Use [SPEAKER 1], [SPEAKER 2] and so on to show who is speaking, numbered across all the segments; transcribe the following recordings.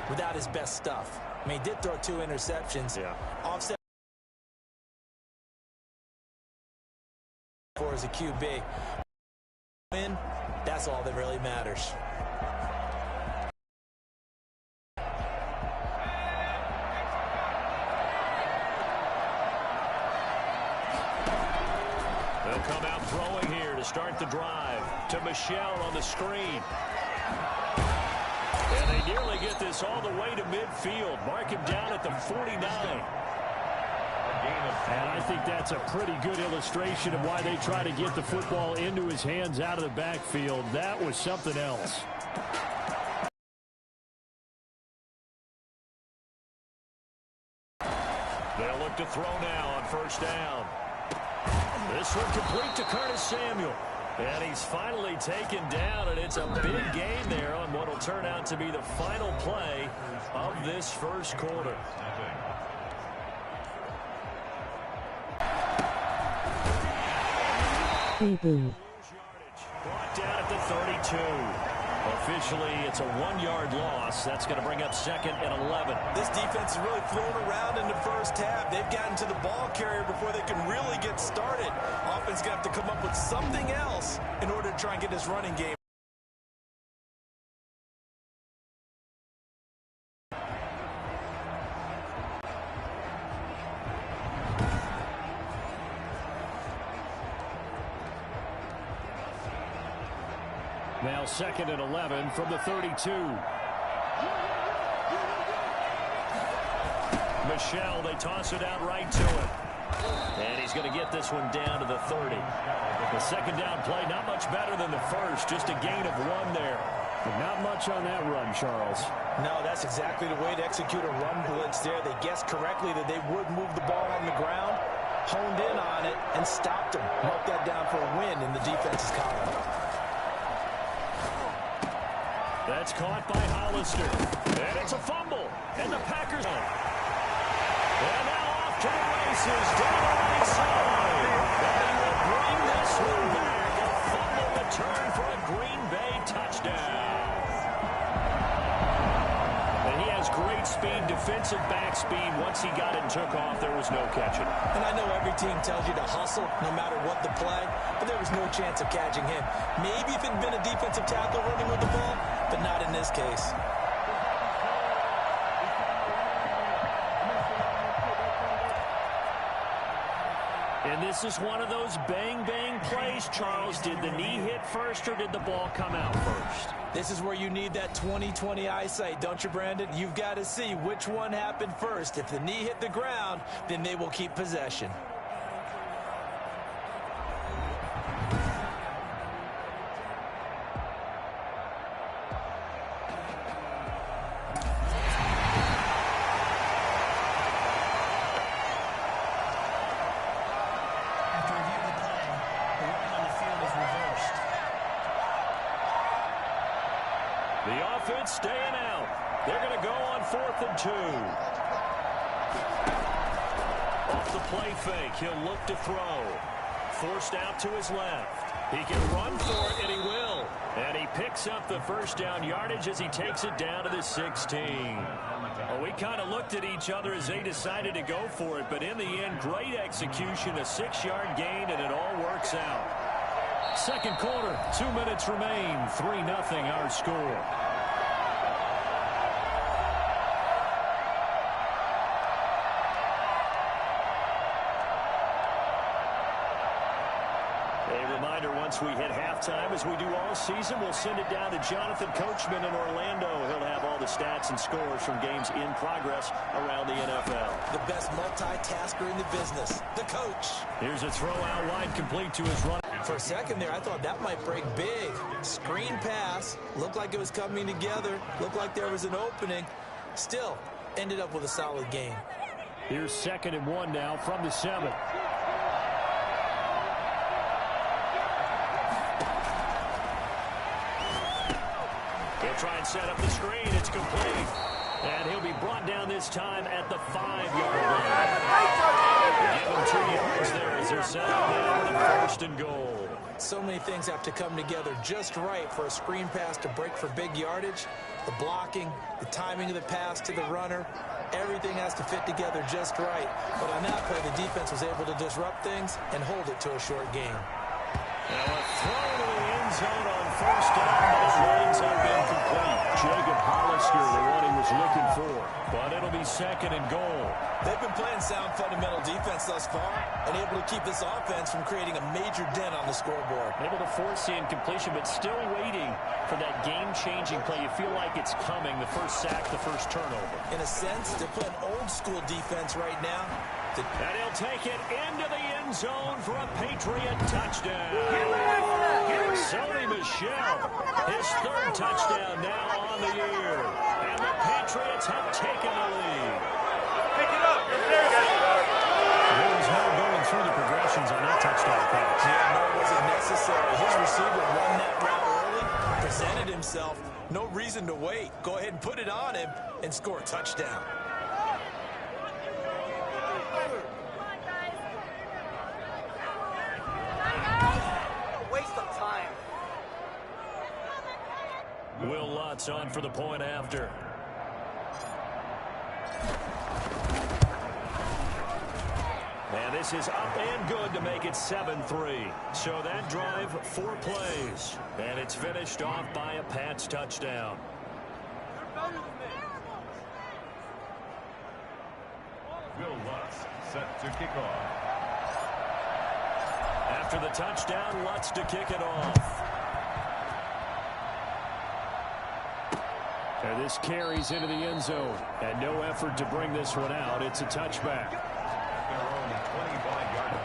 [SPEAKER 1] without his best stuff. I mean, he did throw 2 interceptions.
[SPEAKER 2] Yeah.
[SPEAKER 1] Offset for as a QB. Win, that's all that really matters.
[SPEAKER 2] They'll come out throwing here to start the drive. To Michel on the screen. And they nearly get this all the way to midfield. Mark him down at the 49.
[SPEAKER 3] And I think that's a pretty good illustration of why they try to get the football into his hands out of the backfield. That was something else.
[SPEAKER 2] They'll look to throw now on first down. This one complete to Curtis Samuel. And he's finally taken down, and it's a big gain there on what will turn out to be the final play of this first quarter. Brought down at the 32. Officially, it's a 1-yard loss. That's going to bring up 2nd and 11.
[SPEAKER 1] This defense is really thrown around in the first half. They've gotten to the ball carrier before they can really get started. Offense going to have to come up with something else in order to try and get this running game.
[SPEAKER 3] Now 2nd and 11 from the 32.
[SPEAKER 2] Michel, they toss it out right to him. And he's going to get this one down to the 30. The second down play, not much better than the first. Just a gain of 1 there.
[SPEAKER 3] But not much on that run, Charles.
[SPEAKER 1] No, that's exactly the way to execute a run blitz there. They guessed correctly that they would move the ball on the ground, honed in on it, and stopped them. Mark that down for a win in the defense's column.
[SPEAKER 2] That's caught by Hollister. And it's a fumble. And the Packers on. And now off to the races down the right side. And will bring this one back. A fumble return for a Green Bay touchdown. And he has great speed, defensive back speed. Once he got it and took off, there was no catching.
[SPEAKER 1] And I know every team tells you to hustle no matter what the play, but there was no chance of catching him. Maybe if it had been a defensive tackle running with the ball, but not in this case.
[SPEAKER 3] And this is one of those bang-bang plays, Charles. Did the knee hit first or did the ball come out first?
[SPEAKER 1] This is where you need that 20/20 eyesight, don't you, Brandon? You've got to see which one happened first. If the knee hit the ground, then they will keep possession.
[SPEAKER 2] The offense staying out. They're going to go on 4th and 2. Off the play fake, he'll look to throw. Forced out to his left. He can run for it, and he will. And he picks up the first down yardage as he takes it down to the 16. Well, we kind of looked at each other as they decided to go for it, but in the end, great execution, a 6-yard gain, and it all works out. Second quarter, 2 minutes remain, 3-0 our score. A reminder, once we hit halftime, as we do all season, we'll send it down to Jonathan Coachman in Orlando. He'll have all the stats and scores from games in progress around the NFL.
[SPEAKER 1] The best multitasker in the business, the coach.
[SPEAKER 2] Here's a throw out wide, complete to his run.
[SPEAKER 1] For a second there, I thought that might break big. Screen pass. Looked like it was coming together. Looked like there was an opening. Still, ended up with a solid gain.
[SPEAKER 3] Here's 2nd and 1 now from the 7.
[SPEAKER 2] He'll try and set up the screen. It's complete. And he'll be brought down this time at the 5-yard line. Give him 2 yards there as they're set up now with a 1st and goal.
[SPEAKER 1] So many things have to come together just right for a screen pass to break for big yardage. The blocking, the timing of the pass to the runner, everything has to fit together just right. But on that play, the defense was able to disrupt things and hold it to a short gain.
[SPEAKER 2] Now a throw to the end zone on first down, but it winds up incomplete. Jacob Hollister, the one he was looking for, but it'll be second and goal.
[SPEAKER 1] They've been playing sound fundamental defense thus far and able to keep this offense from creating a major dent on the scoreboard.
[SPEAKER 2] Able to force the incompletion, but still waiting for that game-changing play. You feel like it's coming, the first sack, the first turnover.
[SPEAKER 1] In a sense, they're playing old-school defense right now.
[SPEAKER 2] And he'll take it into the end zone for a Patriot touchdown. Sony Michel, his third touchdown now on the year. And the Patriots have taken the lead.
[SPEAKER 4] Pick it up.
[SPEAKER 2] There was no going through the progressions on that touchdown pass.
[SPEAKER 1] Yeah, nor was it necessary. His receiver run that route early, presented himself. No reason to wait. Go ahead and put it on him and score a touchdown.
[SPEAKER 2] Will Lutz on for the point after. And this is up and good to make it 7-3. So that drive, 4 plays. And it's finished off by a Pats touchdown.
[SPEAKER 4] Will Lutz set to kick off.
[SPEAKER 2] After the touchdown, Lutz to kick it off. And this carries into the end zone. And no effort to bring this one out. It's a touchback. The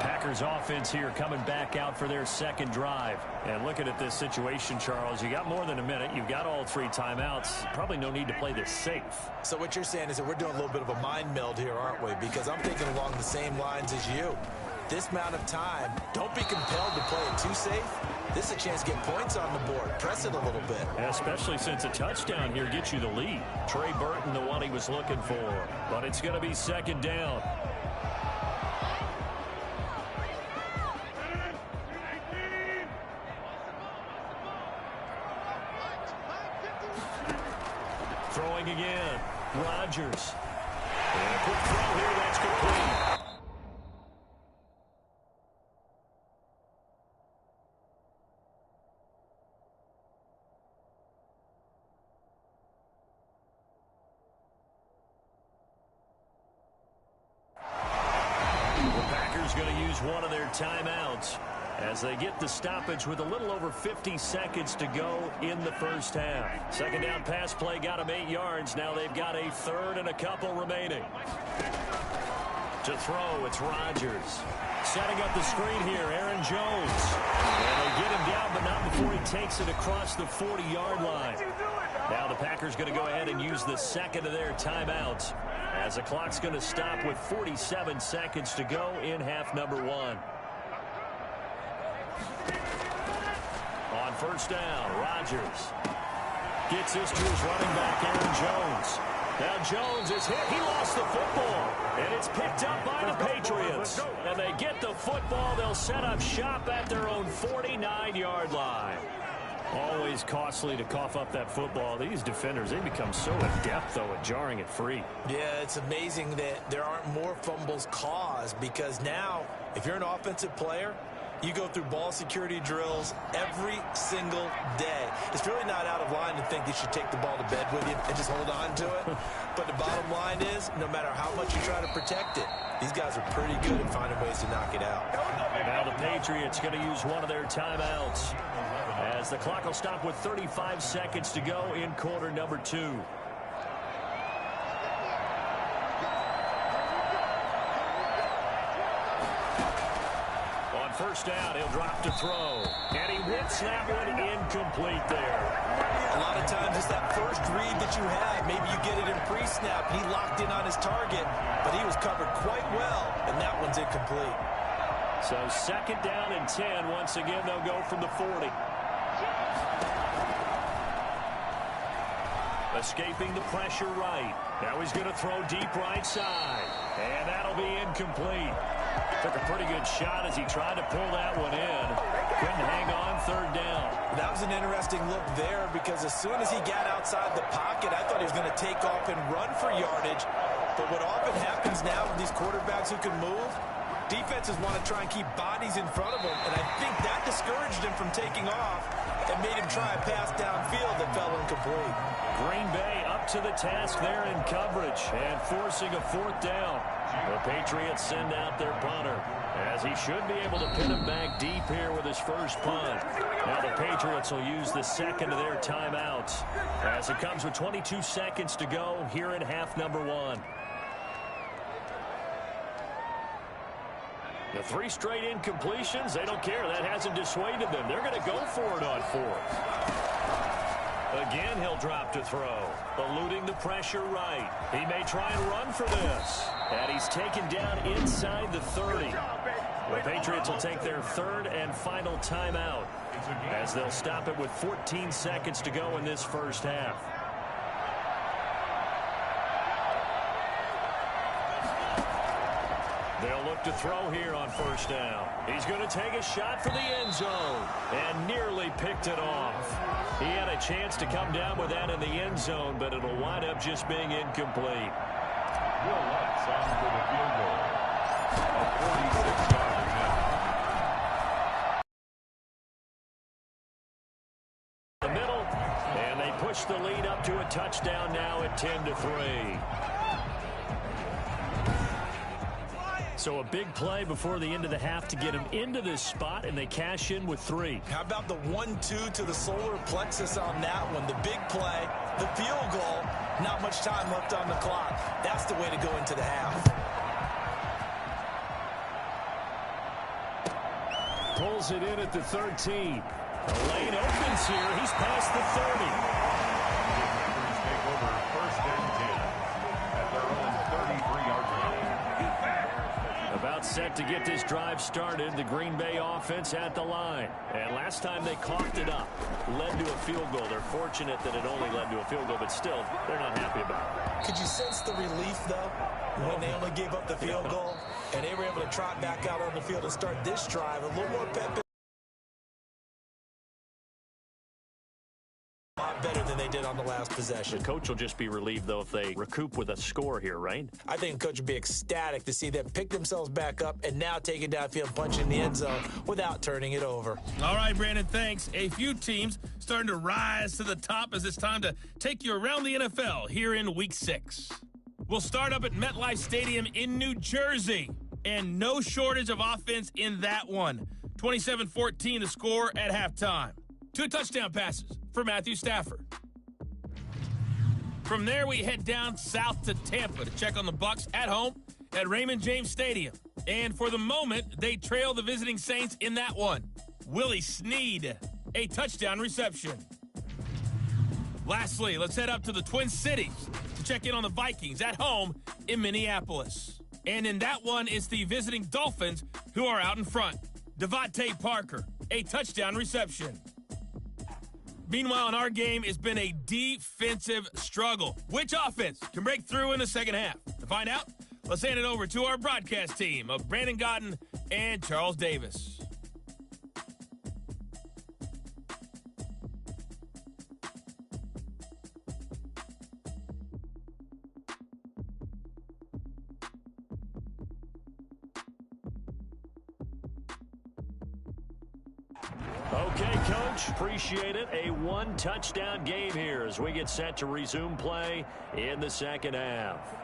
[SPEAKER 2] Packers offense here coming back out for their second drive. And looking at this situation, Charles, you got more than a minute. You've got all 3 timeouts. Probably no need to play this safe.
[SPEAKER 1] So what you're saying is that we're doing a little bit of a mind meld here, aren't we? Because I'm thinking along the same lines as you. This amount of time, don't be compelled to play it too safe. This is a chance to get points on the board. Press it a little bit.
[SPEAKER 2] Especially since a touchdown here gets you the lead. Trey Burton, the one he was looking for. But it's going to be second down. Throwing again. Rodgers. And a quick throw here. That's complete. Going to use one of their timeouts as they get the stoppage with a little over 50 seconds to go in the first half. Second down pass play got them 8 yards. Now they've got a third and a couple remaining. To throw, it's Rodgers. Setting up the screen here, Aaron Jones. And they get him down, but not before he takes it across the 40-yard line. Now the Packers going to go ahead and use the second of their timeouts, as the clock's going to stop with 47 seconds to go in half number 1. On first down, Rodgers gets this to his running back, Aaron Jones. Now Jones is hit. He lost the football, and it's picked up by the Patriots. And they get the football. They'll set up shop at their own 49-yard line. Always costly to cough up that football. These defenders, they become so adept, though, at jarring it free.
[SPEAKER 1] Yeah, it's amazing that there aren't more fumbles caused, because now, if you're an offensive player, you go through ball security drills every single day. It's really not out of line to think you should take the ball to bed with you and just hold on to it. But the bottom line is, no matter how much you try to protect it, these guys are pretty good at finding ways to knock it out.
[SPEAKER 2] Now the Patriots going to use one of their timeouts, as the clock will stop with 35 seconds to go in quarter number 2. On first down, he'll drop to throw. And he whips that one incomplete there.
[SPEAKER 1] A lot of times it's that first read that you have. Maybe you get it in pre-snap. He locked in on his target, but he was covered quite well, and that one's incomplete.
[SPEAKER 2] So second down and 10. Once again, they'll go from the 40. Escaping the pressure right. Now he's going to throw deep right side. And that'll be incomplete. Took a pretty good shot as he tried to pull that one in. Couldn't hang on, third down.
[SPEAKER 1] That was an interesting look there because as soon as he got outside the pocket, I thought he was going to take off and run for yardage. But what often happens now with these quarterbacks who can move, defenses want to try and keep bodies in front of them, and I think that discouraged him from taking off and made him try a pass downfield that fell incomplete.
[SPEAKER 2] Green Bay up to the task there in coverage and forcing a fourth down. The Patriots send out their punter, as he should be able to pin him back deep here with his first punt. Now the Patriots will use the second of their timeouts, as it comes with 22 seconds to go here in half number one. The 3 straight incompletions, they don't care. That hasn't dissuaded them. They're going to go for it on fourth. Again, he'll drop to throw, eluding the pressure right. He may try and run for this. And he's taken down inside the 30. The Patriots will take their third and final timeout, as they'll stop it with 14 seconds to go in this first half. They'll look to throw here on first down. He's going to take a shot for the end zone and nearly picked it off. He had a chance to come down with that in the end zone, but it'll wind up just being incomplete.
[SPEAKER 4] Will Lutz on for the field goal. A 46-yard attempt.
[SPEAKER 2] The middle, and they push the lead up to a touchdown now at 10-3. So a big play before the end of the half to get him into this spot, and they cash in with 3.
[SPEAKER 1] How about the 1-2 to the solar plexus on that one? The big play, the field goal, not much time left on the clock. That's the way to go into the half.
[SPEAKER 2] Pulls it in at the 13. The lane opens here. He's past the 30.
[SPEAKER 4] Take over first and 10 at their own 33-yard line.
[SPEAKER 2] About set to get this drive started. The Green Bay offense at the line. And last time they coughed it up, led to a field goal. They're fortunate that it only led to a field goal, but still, they're not happy about it.
[SPEAKER 1] Could you sense the relief, though, when they only gave up the field goal and they were able to trot back out on the field and start this drive? A little more pep. A lot better than they did on the last possession.
[SPEAKER 2] The coach will just be relieved, though, if they recoup with a score here, right?
[SPEAKER 1] I think the coach would be ecstatic to see them pick themselves back up and now take it downfield, punch in the end zone without turning it over.
[SPEAKER 5] All right, Brandon, thanks. A few teams starting to rise to the top as it's time to take you around the NFL here in Week 6. We'll start up at MetLife Stadium in New Jersey, and no shortage of offense in that one. 27-14 the score at halftime. 2 touchdown passes for Matthew Stafford. From there, we head down south to Tampa to check on the Bucs at home at Raymond James Stadium. And for the moment, they trail the visiting Saints in that one. Willie Snead, a touchdown reception. Lastly, let's head up to the Twin Cities to check in on the Vikings at home in Minneapolis. And in that one, it's the visiting Dolphins who are out in front. Devontae Parker, a touchdown reception. Meanwhile, in our game, it's been a defensive struggle. Which offense can break through in the second half? To find out, let's hand it over to our broadcast team of Brandon Gaudin and Charles Davis.
[SPEAKER 2] Okay, Coach, appreciate it. A 1-touchdown game here as we get set to resume play in the second half.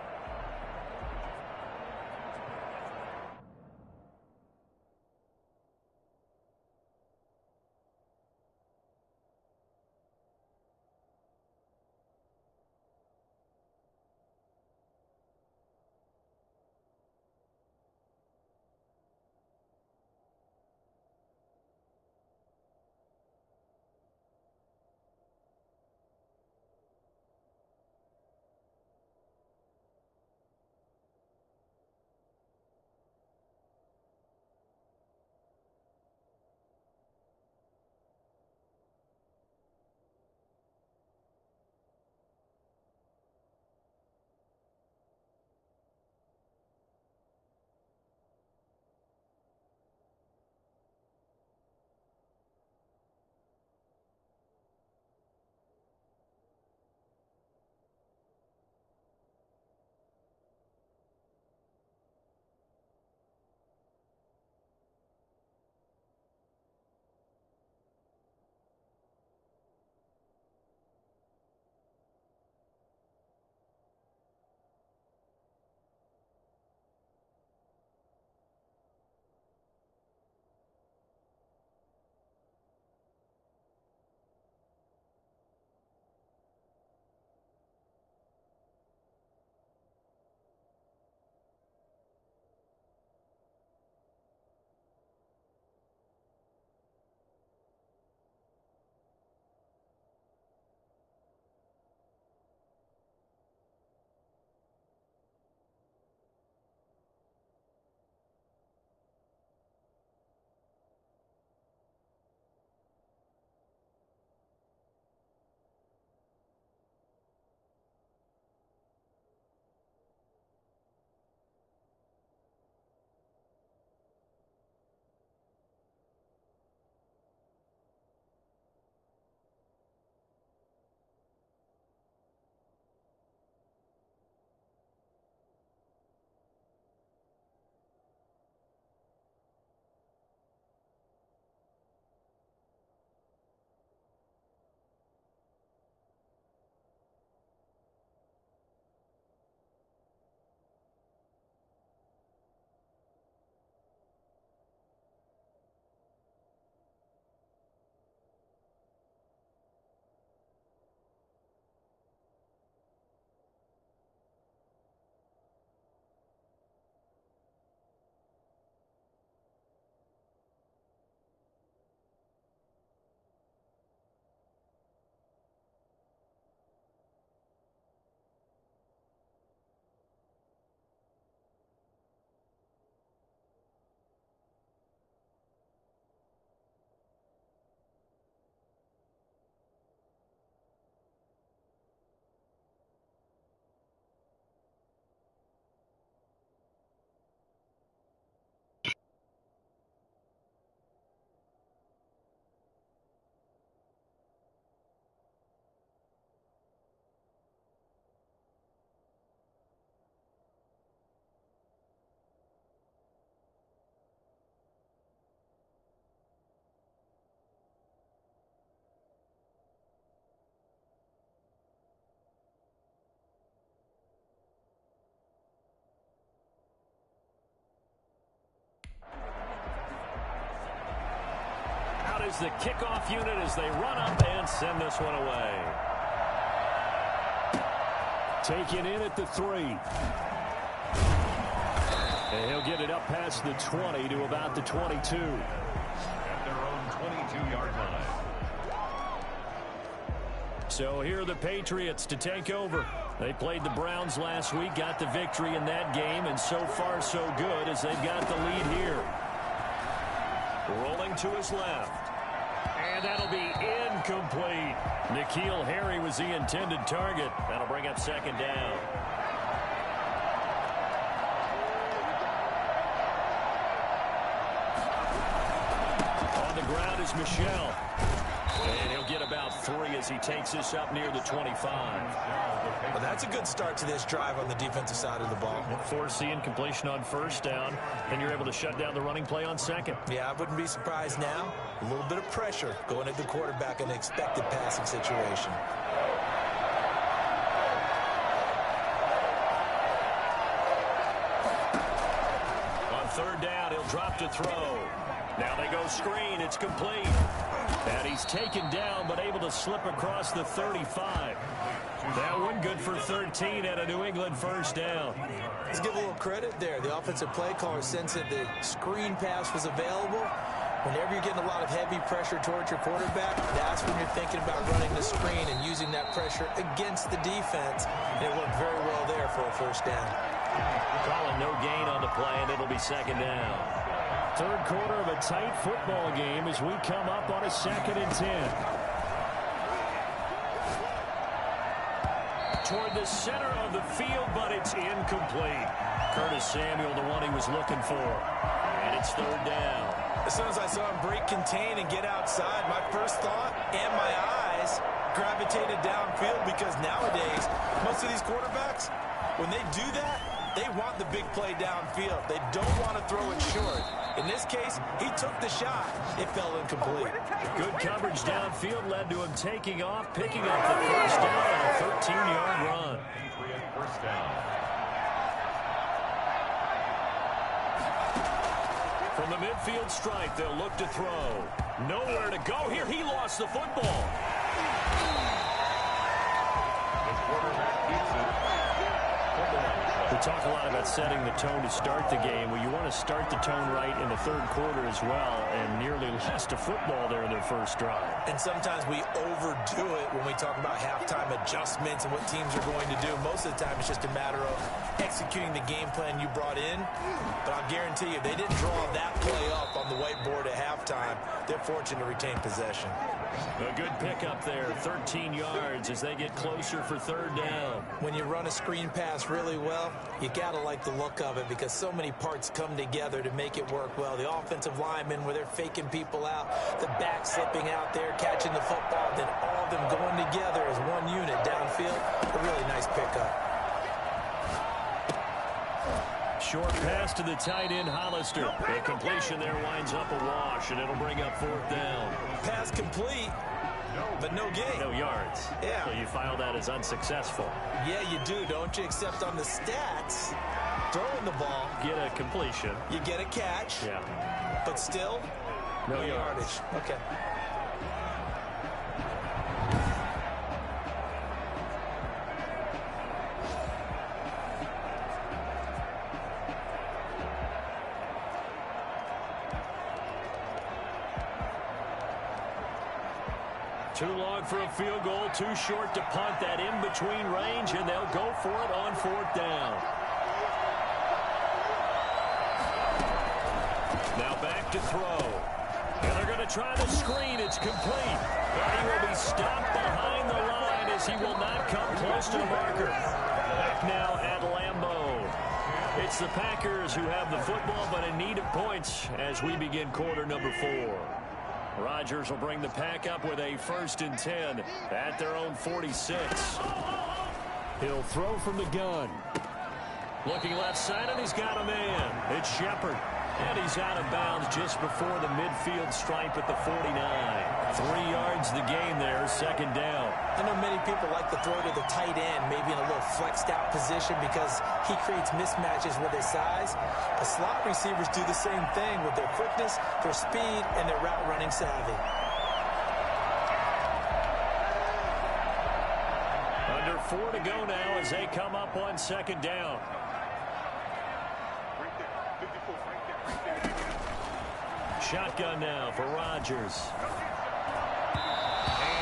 [SPEAKER 2] is the kickoff unit as they run up and send this one away.
[SPEAKER 3] Taken in at the 3. And he'll get it up past the 20 to about the 22.
[SPEAKER 4] At their own 22-yard line.
[SPEAKER 2] So here are the Patriots to take over. They played the Browns last week, got the victory in that game, and so far so good as they've got the lead here. Rolling to his left. And that'll be incomplete. N'Keal Harry was the intended target. That'll bring up second down. On the ground is Michel. And he'll get about 3 as he takes this up near the 25.
[SPEAKER 1] Well, that's a good start to this drive on the defensive side of the ball.
[SPEAKER 2] Force the incompletion on first down, and you're able to shut down the running play on second.
[SPEAKER 1] Yeah, I wouldn't be surprised now. A little bit of pressure going at the quarterback in an expected passing situation.
[SPEAKER 2] On third down, he'll drop to throw. Now they go screen. It's complete. And he's taken down, but able to slip across the 35. That one good for 13 at a New England first down.
[SPEAKER 1] Let's give a little credit there. The offensive play caller sensed that the screen pass was available. Whenever you're getting a lot of heavy pressure towards your quarterback, that's when you're thinking about running the screen and using that pressure against the defense. And it worked very well there for a first down.
[SPEAKER 2] Calling no gain on the play, and it'll be second down.
[SPEAKER 3] Third quarter of a tight football game as we come up on a 2nd and 10.
[SPEAKER 2] Toward the center of the field, but it's incomplete. Curtis Samuel, the one he was looking for. And it's third down.
[SPEAKER 1] As soon as I saw him break contain and get outside, my first thought and my eyes gravitated downfield, because nowadays, most of these quarterbacks, when they do that, they want the big play downfield. They don't want to throw it short. In this case, he took the shot. It fell incomplete.
[SPEAKER 2] Good coverage downfield led to him taking off, picking up the first down on a 13-yard run.
[SPEAKER 4] First down.
[SPEAKER 2] From the midfield stripe, they'll look to throw. Nowhere to go here. He lost the football.
[SPEAKER 4] The quarterback keeps it.
[SPEAKER 3] We talk a lot about setting the tone to start the game. Well, you want to start the tone right in the third quarter as well, and nearly lost a football there in their first drive.
[SPEAKER 1] And sometimes we overdo it when we talk about halftime adjustments and what teams are going to do. Most of the time, it's just a matter of executing the game plan you brought in. But I'll guarantee you, if they didn't draw that play up on the whiteboard at halftime, they're fortunate to retain possession.
[SPEAKER 2] A good pickup there, 13 yards as they get closer for third down.
[SPEAKER 1] When you run a screen pass really well, you got to like the look of it, because so many parts come together to make it work well. The offensive linemen, where they're faking people out, the back slipping out there, catching the football, then all of them going together as one unit downfield. A really nice pickup.
[SPEAKER 2] Short pass to the tight end, Hollister. The completion there winds up a wash, and it'll bring up fourth down.
[SPEAKER 1] Pass complete, but no gain.
[SPEAKER 2] No yards.
[SPEAKER 1] Yeah.
[SPEAKER 2] So you file that as unsuccessful.
[SPEAKER 1] Yeah, you do, don't you? Except on the stats, throwing the ball,
[SPEAKER 2] Get a completion.
[SPEAKER 1] you get a catch,
[SPEAKER 2] Yeah.
[SPEAKER 1] but still,
[SPEAKER 2] No yards.
[SPEAKER 1] Okay.
[SPEAKER 2] Too long for a field goal, too short to punt. That in-between range, and they'll go for it on fourth down. Now back to throw. And they're going to try the screen. It's complete. But he will be stopped behind the line as he will not come close to the marker. Back now at Lambeau. It's the Packers who have the football, but in need of points as we begin quarter number 4. Rodgers will bring the pack up with a 1st and 10 at their own 46.
[SPEAKER 3] He'll throw from the gun.
[SPEAKER 2] Looking left side, and he's got a man. It's Shepard. And he's out of bounds just before the midfield stripe at the 49. 3 yards the gain there, second down.
[SPEAKER 1] I know many people like to throw to the tight end, maybe in a little flexed out position, because he creates mismatches with his size. The slot receivers do the same thing with their quickness, their speed, and their route running savvy.
[SPEAKER 2] 4 to go now as they come up on second down. Shotgun now for Rodgers.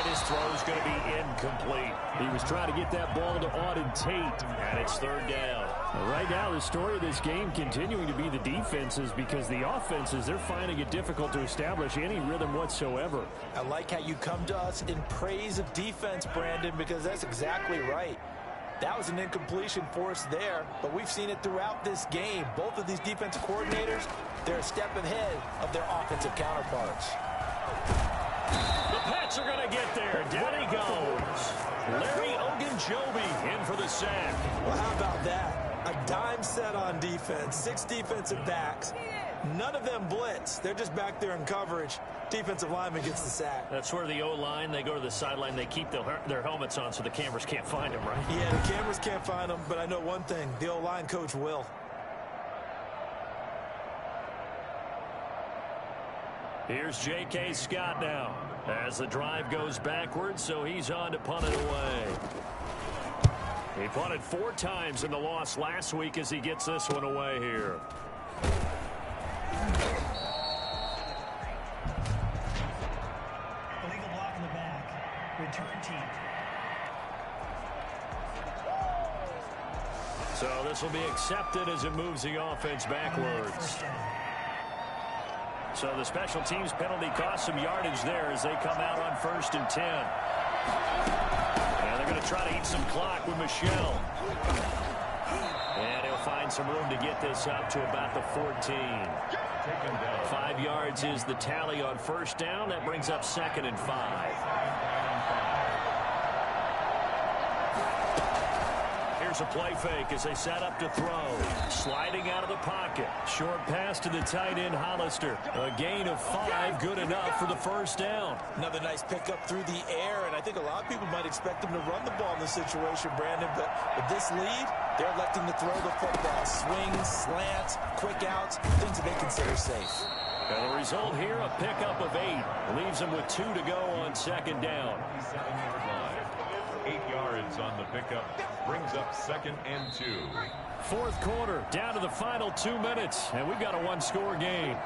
[SPEAKER 2] And his throw is going to be incomplete. He was trying to get that ball to Auden Tate, and it's third down.
[SPEAKER 3] Right now, the story of this game continuing to be the defenses, because the offenses, they're finding it difficult to establish any rhythm whatsoever.
[SPEAKER 1] I like how you come to us in praise of defense, Brandon, because that's exactly right. That was an incompletion for us there, but we've seen it throughout this game. Both of these defensive coordinators, they're a step ahead of their offensive counterparts.
[SPEAKER 2] The Pats are going to get there. Down he goes. Larry Ogunjobi in for the sack.
[SPEAKER 1] Well, how about that? A dime set on defense, 6 defensive backs. None of them blitz. They're just back there in coverage. Defensive lineman gets the sack.
[SPEAKER 2] That's where the O-line, they go to the sideline, they keep their helmets on so the cameras can't find them, right?
[SPEAKER 1] Yeah, the cameras can't find them, but I know one thing. The O-line coach will.
[SPEAKER 2] Here's J.K. Scott now as the drive goes backwards, so he's on to punt it away. He punted 4 times in the loss last week as he gets this one away here.
[SPEAKER 6] Illegal block in the back. Return team.
[SPEAKER 2] So this will be accepted as it moves the offense backwards. So the special teams penalty cost some yardage there as they come out on 1st and 10. And they're going to try to eat some clock with Michel. And he'll find some room to get this up to about the 14. 5 yards is the tally on 1st down. That brings up 2nd and 5. Here's a play fake as they set up to throw. Sliding out of the pocket. Short pass to the tight end, Hollister. A gain of 5, good enough for the 1st down.
[SPEAKER 1] Another nice pickup through the air, and I think a lot of people might expect them to run the ball in this situation, Brandon, but with this lead, they're electing to throw the football. Swings, slants, quick outs, things that they consider safe.
[SPEAKER 2] And the result here, a pickup of 8. Leaves them with 2 to go on 2nd down.
[SPEAKER 4] 8 yards on the pickup. Brings up 2nd and 2.
[SPEAKER 2] 4th quarter, down to the final 2 minutes, and we've got a 1-score game.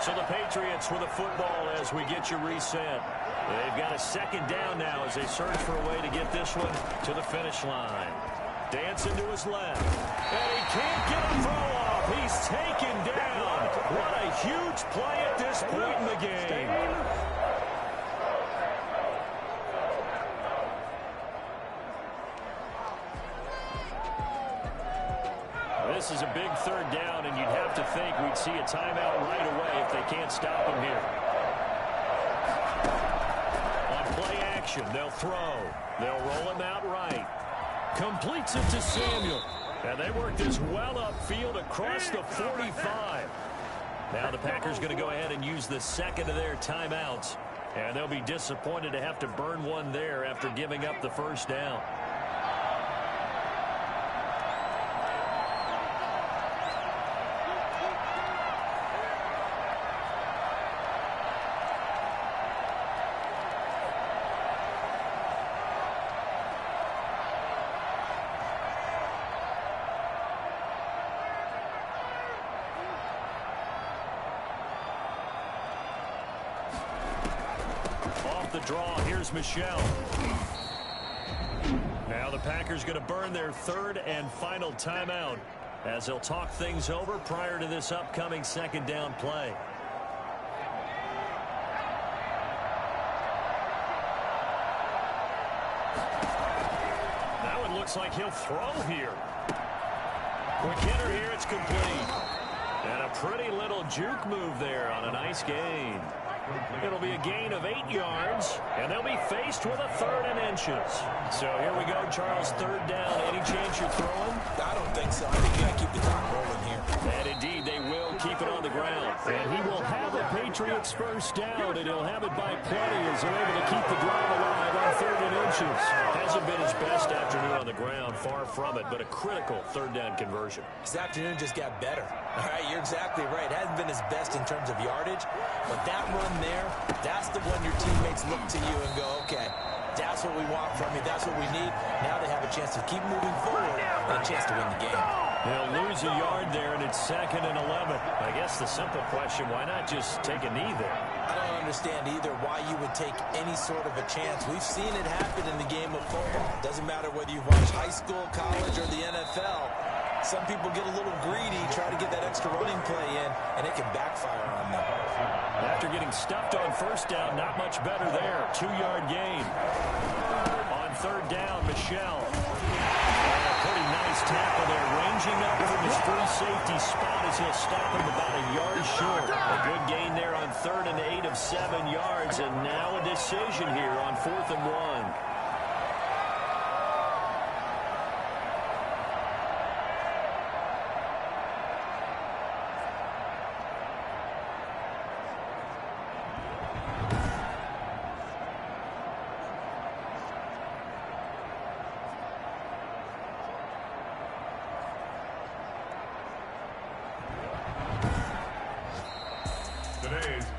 [SPEAKER 2] So the Patriots with the football as we get you reset. They've got a 2nd down now as they search for a way to get this one to the finish line. Dancing to his left. And he can't get a throw off. He's taken down. What a huge play at this point in the game. This is a big 3rd down, and you'd have to think we'd see a timeout right away if they can't stop him here. On play action, they'll throw. They'll roll him out right. Completes it to Samuel. And they work this well upfield across the 45. Now the Packers going to go ahead and use the 2nd of their timeouts. And they'll be disappointed to have to burn one there after giving up the 1st down. The draw, here's Michel. Now the Packers going to burn their 3rd and final timeout as they'll talk things over prior to this upcoming 2nd down play. Now it looks like he'll throw here. McKinnon here, it's complete. And a pretty little juke move there on a nice gain. It'll be a gain of 8 yards, and they'll be faced with a 3rd and inches. So here we go, Charles, 3rd down. Any chance you're throwing?
[SPEAKER 1] I don't think so. I think you got to keep the clock rolling here.
[SPEAKER 2] And indeed, they will keep it on the ground.
[SPEAKER 3] And he will have the Patriots 1st down, and he'll have it by plenty as they're able to keep the drive alive on 3rd and inches.
[SPEAKER 2] Has a Hasn't been his best afternoon on the ground, far from it, but a critical third down conversion.
[SPEAKER 1] His afternoon just got better. All right, you're exactly right. It hasn't been his best in terms of yardage, but that run there, that's the one your teammates look to you and go, okay, that's what we want from you. That's what we need. Now they have a chance to keep moving forward and a chance to win the game.
[SPEAKER 2] They'll lose a yard there, and it's 2nd and 11. I guess the simple question, why not just take a knee there?
[SPEAKER 1] I don't understand either why you would take any sort of a chance. We've seen it happen in the game of football. Doesn't matter whether you watch high school, college, or the NFL. Some people get a little greedy, try to get that extra running play in, and it can backfire on them.
[SPEAKER 2] After getting stuffed on first down, not much better there. 2-yard gain. On third down, Michel. A pretty nice tackle there, ranging up from his free safety spot as he'll stop him about a yard short. A good gain there on 3rd and 8 of 7 yards, and now a decision here on 4th and 1.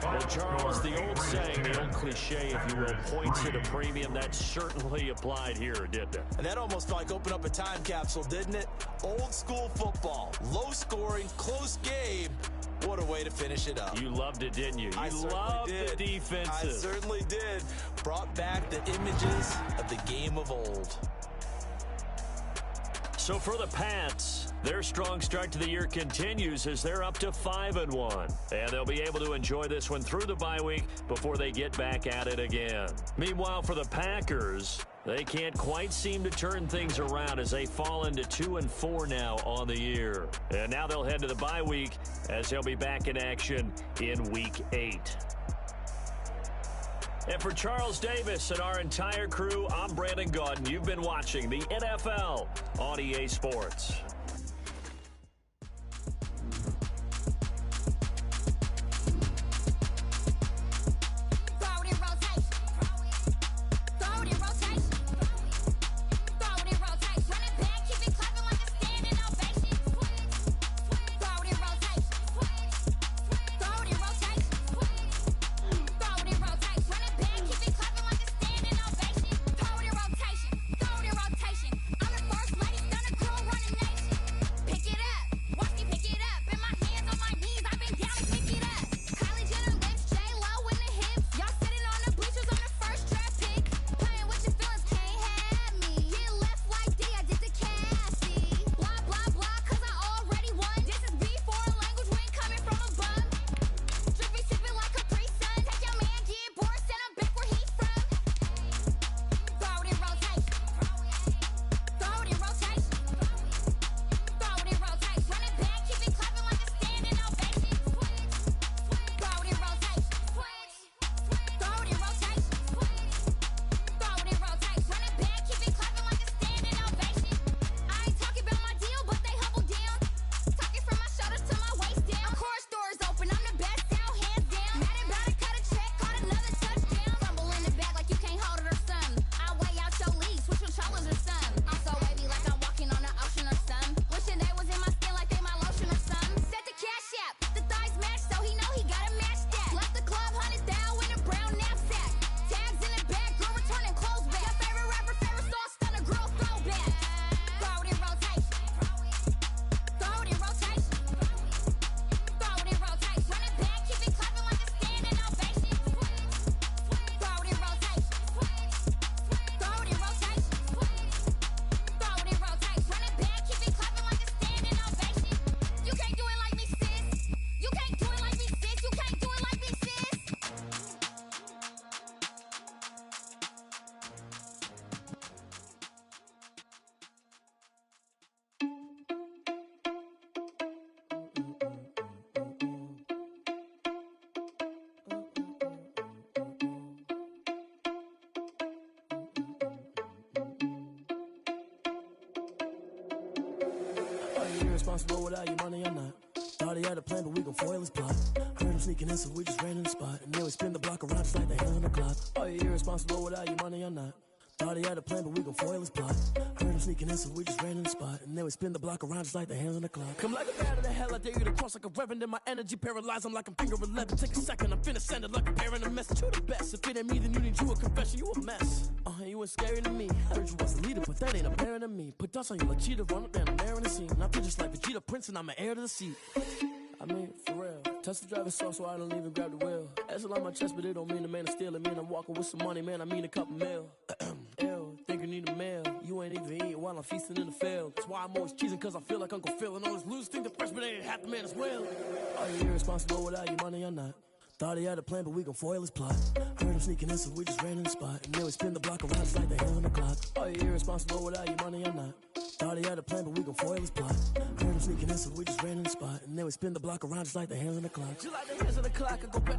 [SPEAKER 2] Well, Charles, the old saying, the old cliche, if you will, points at a premium, that certainly applied here, didn't it?
[SPEAKER 1] And that almost like opened up a time capsule, didn't it? Old school football, low scoring, close game. What a way to finish it up.
[SPEAKER 2] You loved it, didn't you? You loved the defenses.
[SPEAKER 1] I certainly did. Brought back the images of the game of old.
[SPEAKER 2] So for the Pats, their strong start to the year continues as they're up to 5-1. And they'll be able to enjoy this one through the bye week before they get back at it again. Meanwhile, for the Packers, they can't quite seem to turn things around as they fall into 2-4 now on the year. And now they'll head to the bye week as they'll be back in action in Week 8. And for Charles Davis and our entire crew, I'm Brandon Gaudin. You've been watching the NFL on EA Sports.
[SPEAKER 7] Irresponsible without your money, I'm not. Thought he had a plan, but we gon' foil his plot. Heard him sneaking in, so we just ran in the spot. And then we spin the block around just like the hell in the clock. Oh, you're irresponsible without your money, I'm not. Thought he had a plan, but we gon' foil his plot. Heard him sneaking in, so we just ran in the spot. And then we spin the block around just like the hands on the clock. Come like a bat of the hell, I dare you to cross like a reverend. And my energy paralyzed, I'm like I'm finger 11. Take a second, I'm finna send it like a parent a message. You the best, if it ain't me, then you need you a confession. You a mess, you ain't scary to me. Heard you was a leader, but that ain't apparent to me. Put dust on you like cheetah, run up and I'm there in the scene. I feel just like Vegeta Prince and I'm an heir to the seat. I mean, for real. Touch the driver's soft so I don't even grab the wheel. That's on my chest, but it don't mean the man is stealing. Mean I'm walking with some money, man, I mean a couple mil. Ew, think you need a meal. You ain't even eating while I'm feasting in the field. That's why I'm always cheesing, cause I feel like Uncle Phil. And all those losers think the freshman ain't half the man as well. Are you irresponsible without your money or not? Thought he had a plan, but we gon' foil his plot. Heard him sneaking in, so we just ran in the spot. And then we spin the block around just like the hands on the clock. Are you irresponsible without your money or not? Thought he had a plan, but we gon' foil his plot. Heard him sneaking in, so we just ran in the spot. And then we spin the block around just like the hands on the clock. Just like the hands on the clock, I go back.